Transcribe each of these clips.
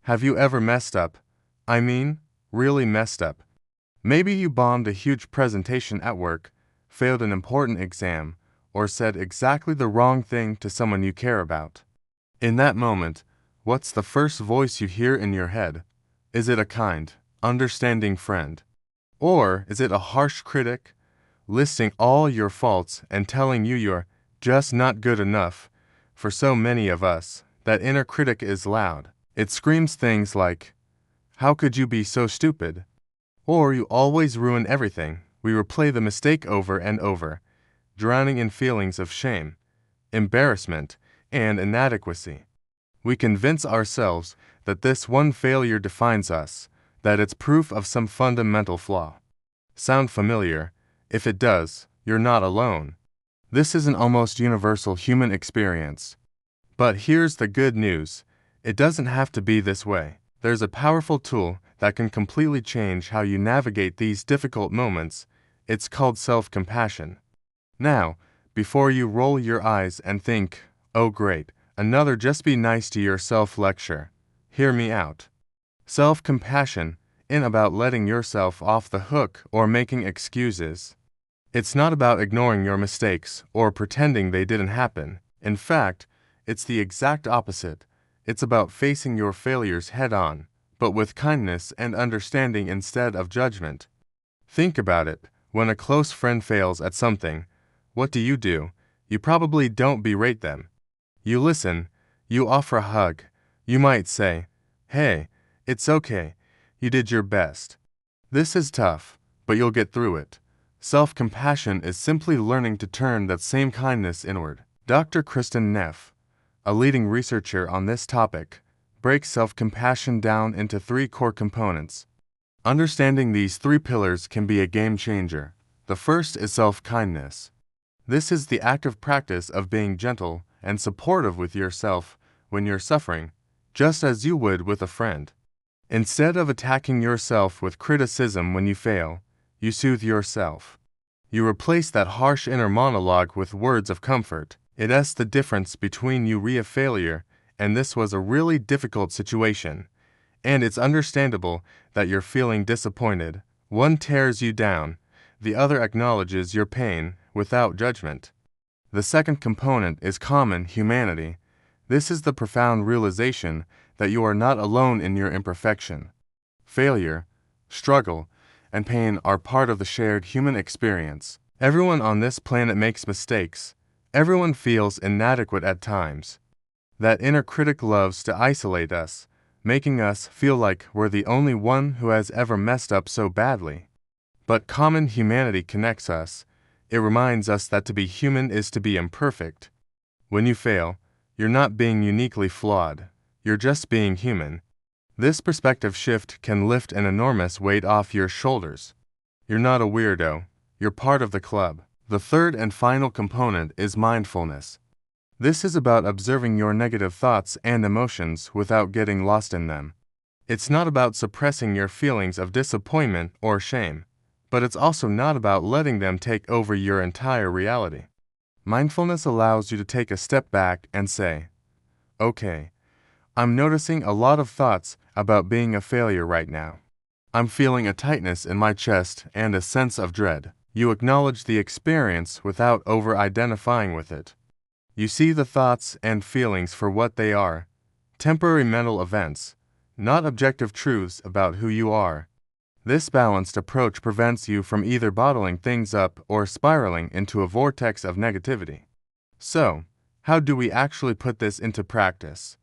Have you ever messed up? I mean, really messed up. Maybe you bombed a huge presentation at work, failed an important exam, or said exactly the wrong thing to someone you care about. In that moment, what's the first voice you hear in your head? Is it a kind, understanding friend? Or is it a harsh critic, listing all your faults and telling you you're just not good enough? For so many of us, that inner critic is loud. It screams things like, "How could you be so stupid?" Or "You always ruin everything." We replay the mistake over and over, drowning in feelings of shame, embarrassment, and inadequacy. We convince ourselves that this one failure defines us, that it's proof of some fundamental flaw. Sound familiar? If it does, you're not alone. This is an almost universal human experience. But here's the good news. It doesn't have to be this way. There's a powerful tool that can completely change how you navigate these difficult moments. It's called self-compassion. Now, before you roll your eyes and think, "Oh great, another just be nice to yourself lecture," hear me out. Self-compassion isn't about letting yourself off the hook or making excuses. It's not about ignoring your mistakes or pretending they didn't happen. In fact, it's the exact opposite. It's about facing your failures head-on, but with kindness and understanding instead of judgment. Think about it. When a close friend fails at something, what do? You probably don't berate them. You listen. You offer a hug. You might say, "Hey, it's okay. You did your best. This is tough, but you'll get through it." Self-compassion is simply learning to turn that same kindness inward. Dr. Kristin Neff, a leading researcher on this topic, breaks self-compassion down into 3 core components. Understanding these 3 pillars can be a game changer. The first is self-kindness. This is the active practice of being gentle and supportive with yourself when you're suffering, just as you would with a friend. Instead of attacking yourself with criticism when you fail, you soothe yourself. You replace that harsh inner monologue with words of comfort. It's the difference between "you re a failure" and "this was a really difficult situation." And it's understandable that you're feeling disappointed. One tears you down, the other acknowledges your pain without judgment. The second component is common humanity. This is the profound realization that you are not alone in your imperfection. Failure, struggle, and pain are part of the shared human experience. Everyone on this planet makes mistakes. Everyone feels inadequate at times. That inner critic loves to isolate us, making us feel like we're the only one who has ever messed up so badly. But common humanity connects us. It reminds us that to be human is to be imperfect. When you fail, you're not being uniquely flawed. You're just being human. This perspective shift can lift an enormous weight off your shoulders. You're not a weirdo. You're part of the club. The third and final component is mindfulness. This is about observing your negative thoughts and emotions without getting lost in them. It's not about suppressing your feelings of disappointment or shame, but it's also not about letting them take over your entire reality. Mindfulness allows you to take a step back and say, "Okay, I'm noticing a lot of thoughts about being a failure right now. I'm feeling a tightness in my chest and a sense of dread." You acknowledge the experience without over-identifying with it. You see the thoughts and feelings for what they are, temporary mental events, not objective truths about who you are. This balanced approach prevents you from either bottling things up or spiraling into a vortex of negativity. So, how do we actually put this into practice?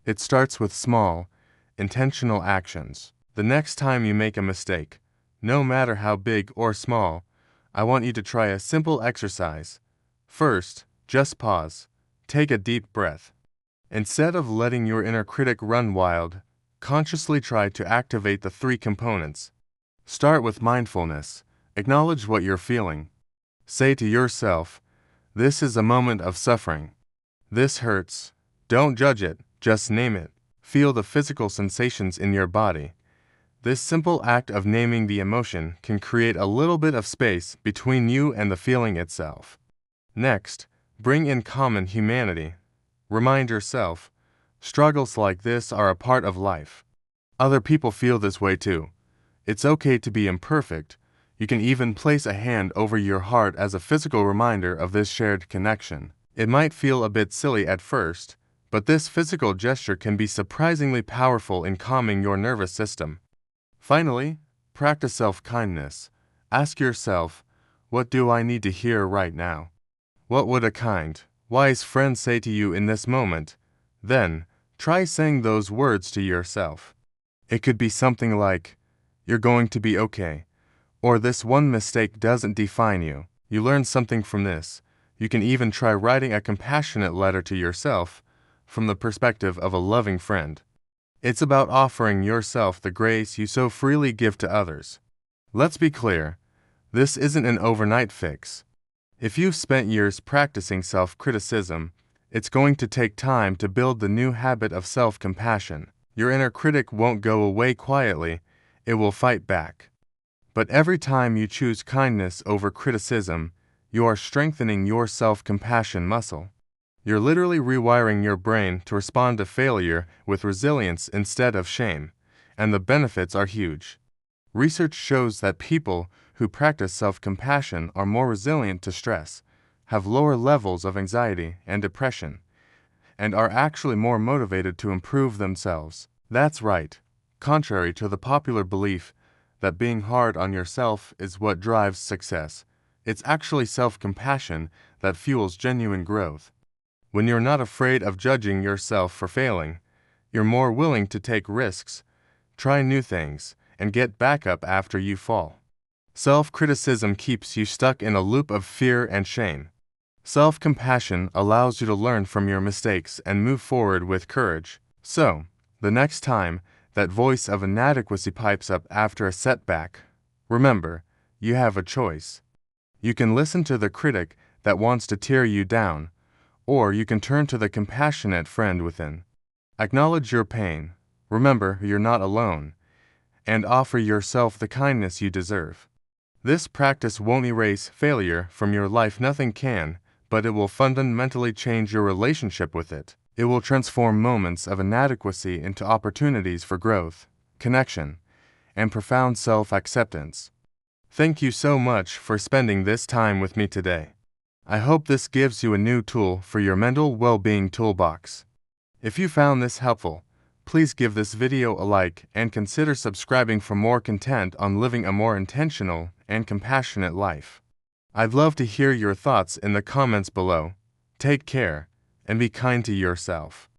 It starts with small, intentional actions. The next time you make a mistake, no matter how big or small, I want you to try a simple exercise. First, just pause. Take a deep breath. Instead of letting your inner critic run wild, consciously try to activate the 3 components. Start with mindfulness. Acknowledge what you're feeling. Say to yourself, "This is a moment of suffering. This hurts." Don't judge it, just name it. Feel the physical sensations in your body. This simple act of naming the emotion can create a little bit of space between you and the feeling itself. Next, bring in common humanity. Remind yourself, struggles like this are a part of life. Other people feel this way too. It's okay to be imperfect. You can even place a hand over your heart as a physical reminder of this shared connection. It might feel a bit silly at first, but this physical gesture can be surprisingly powerful in calming your nervous system. Finally, practice self-kindness. Ask yourself, what do I need to hear right now? What would a kind, wise friend say to you in this moment? Then, try saying those words to yourself. It could be something like, "You're going to be okay," or "This one mistake doesn't define you. You learned something from this." You can even try writing a compassionate letter to yourself from the perspective of a loving friend. It's about offering yourself the grace you so freely give to others. Let's be clear, this isn't an overnight fix. If you've spent years practicing self-criticism, it's going to take time to build the new habit of self-compassion. Your inner critic won't go away quietly, it will fight back. But every time you choose kindness over criticism, you are strengthening your self-compassion muscle. You're literally rewiring your brain to respond to failure with resilience instead of shame, and the benefits are huge. Research shows that people who practice self-compassion are more resilient to stress, have lower levels of anxiety and depression, and are actually more motivated to improve themselves. That's right, contrary to the popular belief that being hard on yourself is what drives success. It's actually self-compassion that fuels genuine growth. When you're not afraid of judging yourself for failing, you're more willing to take risks, try new things, and get back up after you fall. Self-criticism keeps you stuck in a loop of fear and shame. Self-compassion allows you to learn from your mistakes and move forward with courage. So, the next time that voice of inadequacy pipes up after a setback, remember, you have a choice. You can listen to the critic that wants to tear you down, or you can turn to the compassionate friend within. Acknowledge your pain, remember you're not alone, and offer yourself the kindness you deserve. This practice won't erase failure from your life, nothing can, but it will fundamentally change your relationship with it. It will transform moments of inadequacy into opportunities for growth, connection, and profound self-acceptance. Thank you so much for spending this time with me today. I hope this gives you a new tool for your mental well-being toolbox. If you found this helpful, please give this video a like and consider subscribing for more content on living a more intentional and compassionate life. I'd love to hear your thoughts in the comments below. Take care, and be kind to yourself.